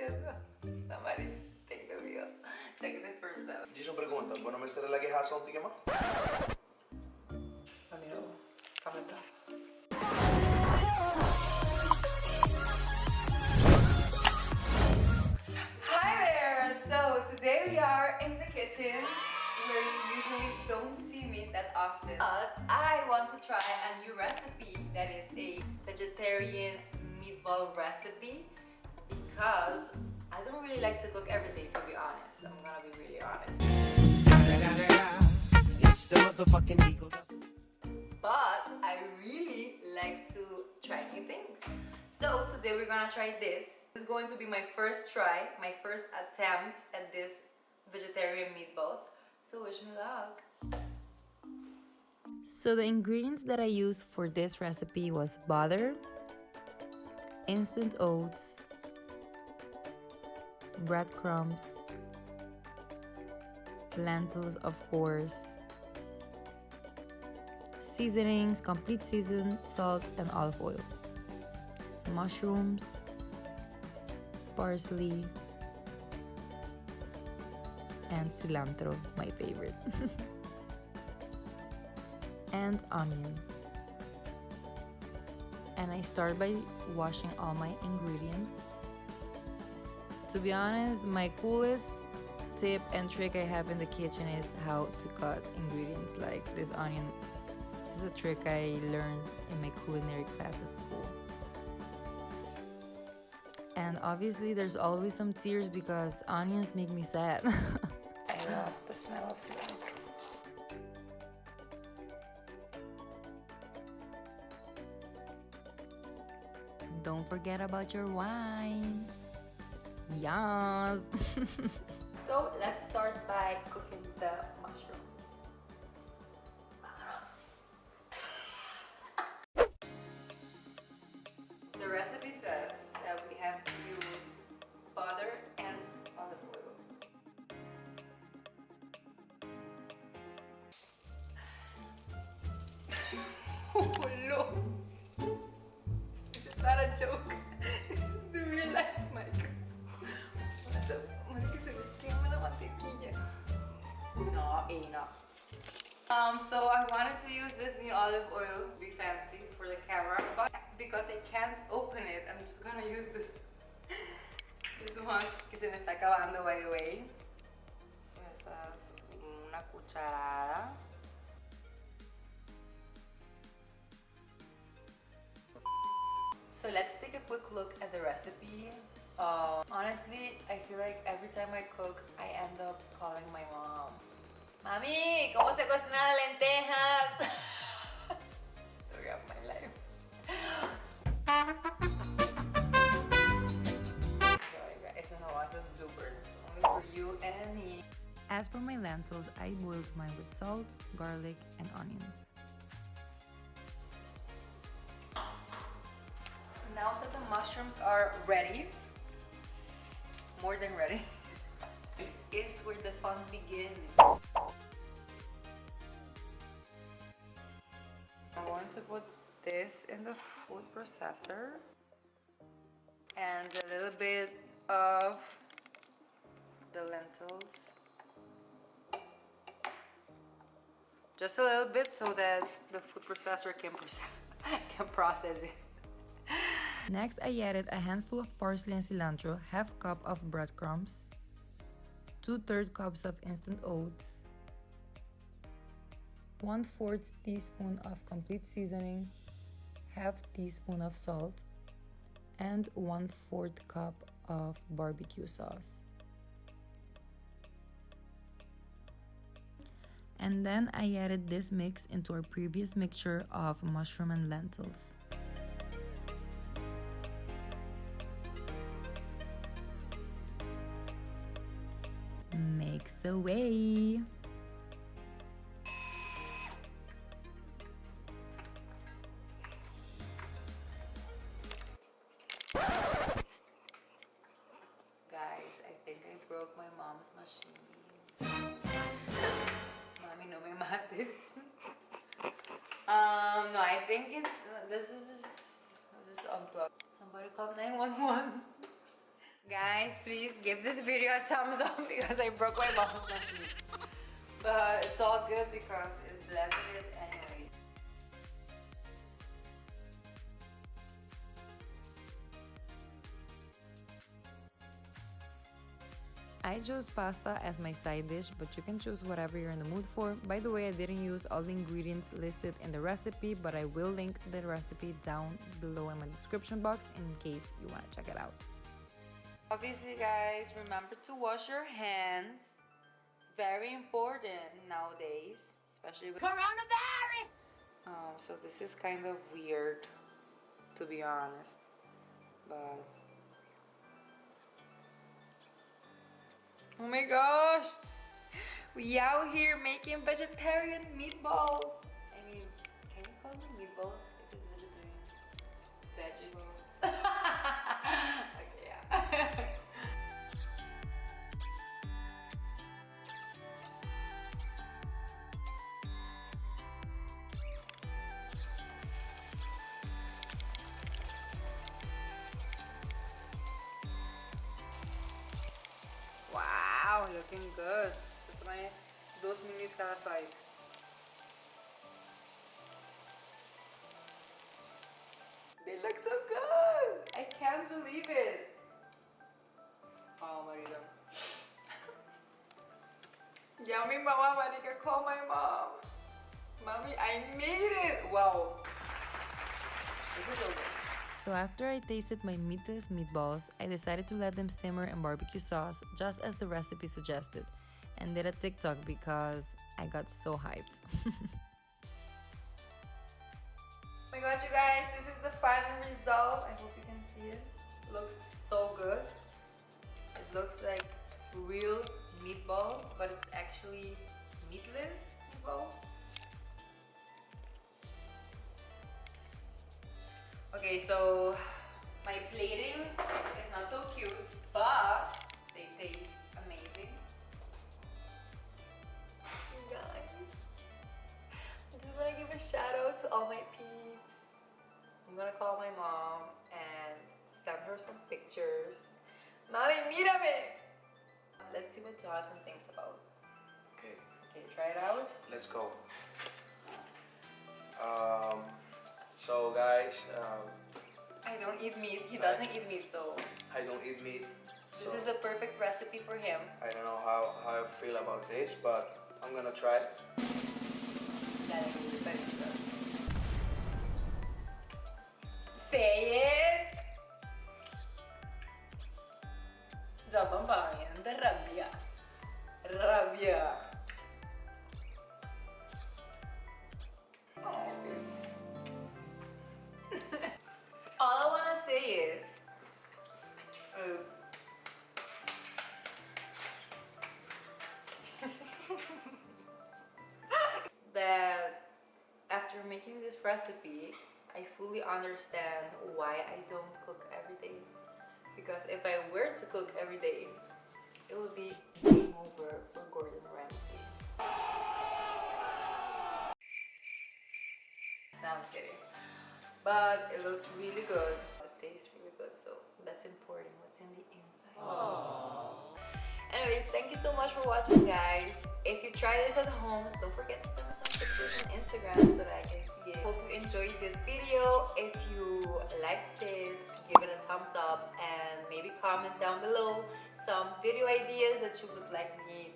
haciendo? Somebody take the wheel. Take the first step. Dici una pregunta, ¿puedo me hacer la queja a ti más? Amigo, comenta. Hi there! So today we are in the kitchen where you usually don't see me that often. But I want to try a new recipe that is a vegetarian meatball recipe because I don't really like to cook every day, to be honest. I'm gonna be really honest. It's the motherfucking Eagle. But I really like to try new things. So today we're gonna try this. This is going to be my first try, my first attempt at this vegetarian meatballs. So wish me luck. So the ingredients that I used for this recipe was butter, instant oats, breadcrumbs, lentils of course, seasonings, complete season, salt and olive oil, mushrooms, parsley, and cilantro, my favorite, and onion. And I start by washing all my ingredients. To be honest, my coolest tip and trick I have in the kitchen is how to cut ingredients like this onion. This is a trick I learned in my culinary class at school. And obviously there's always some tears because onions make me sad. I love the smell of cilantro. Don't forget about your wine. Yes. So let's start by cooking the mushrooms. The recipe says that we have to use butter and olive oil. Oh no! This is not a joke. This is the real life, Mike. What the? Marica, se me quema la mantequilla. No, no. So I wanted to use this new olive oil, be fancy for the camera, but because I can't open it, I'm just gonna use this one que se me está acabando, by the way. So esa es una cucharada. So let's take a quick look at the recipe. Honestly, I feel like every time I cook, I end up calling my mom. Mami, ¿cómo se cocinan las lentejas? Story of my life. Eso no va, esos bloopers. Only for you and me. As for my lentils, I boiled mine with salt, garlic, and onions. Now that the mushrooms are ready, more than ready, is where the fun begins. I'm going to put this in the food processor and a little bit of the lentils. Just a little bit so that the food processor can process it. Next, I added a handful of parsley and cilantro, half cup of breadcrumbs, 2/3 cups of instant oats, 1/4 teaspoon of complete seasoning, half teaspoon of salt, and 1/4 cup of barbecue sauce. And then I added this mix into our previous mixture of mushroom and lentils. Mix away. Guys, I think I broke my mom's machine. Mami, no me mates. No, I think it's this is unplugged. Somebody call 911. Guys, please give this video a thumbs up because I broke my mom's machine. But it's all good because it blended it anyway. I chose pasta as my side dish, but you can choose whatever you're in the mood for. By the way, I didn't use all the ingredients listed in the recipe, but I will link the recipe down below in my description box in case you want to check it out. Obviously, guys, remember to wash your hands. It's very important nowadays, especially with coronavirus. So this is kind of weird, to be honest, but oh my gosh, we out here making vegetarian meatballs. I mean, can you call them meatballs if it's vegetarian? Vegetables. Okay, yeah. Wow, looking good. Just my 2 minutes cada side. They look so good. I can't believe it. Oh, Marica. Yummy, mama, Marica. Call my mom. Mommy, I made it. Wow. This is so good. So after I tasted my meatless meatballs, I decided to let them simmer in barbecue sauce just as the recipe suggested, and did a TikTok because I got so hyped. Oh my god, you guys, this is the final result. I hope you can see it. It looks so good. It looks like real meatballs, but it's actually meatless meatballs. Okay, so my plating is not so cute, but they taste amazing. You guys, I just want to give a shout out to all my peeps. I'm gonna call my mom and send her some pictures. Mami, mírame! Let's see what Jonathan thinks about. Okay, Okay, try it out. let's go. So guys, I don't eat meat. He doesn't eat meat, so I don't eat meat. So this is the perfect recipe for him. I don't know how I feel about this, but I'm gonna try it. Say it! Zaman banget, rabia. Rabia. Oh. All I want to say is that after making this recipe, I fully understand why I don't cook every day. Because if I were to cook every day, it would be game over for Gordon Ramsay. No, I'm kidding. But it looks really good. It tastes really good, so that's important. What's in the inside. Aww. Anyways, thank you so much for watching, guys. If you try this at home, don't forget to send me some pictures on Instagram so that I can see it. Hope you enjoyed this video. If you liked it, give it a thumbs up and maybe comment down below some video ideas that you would like me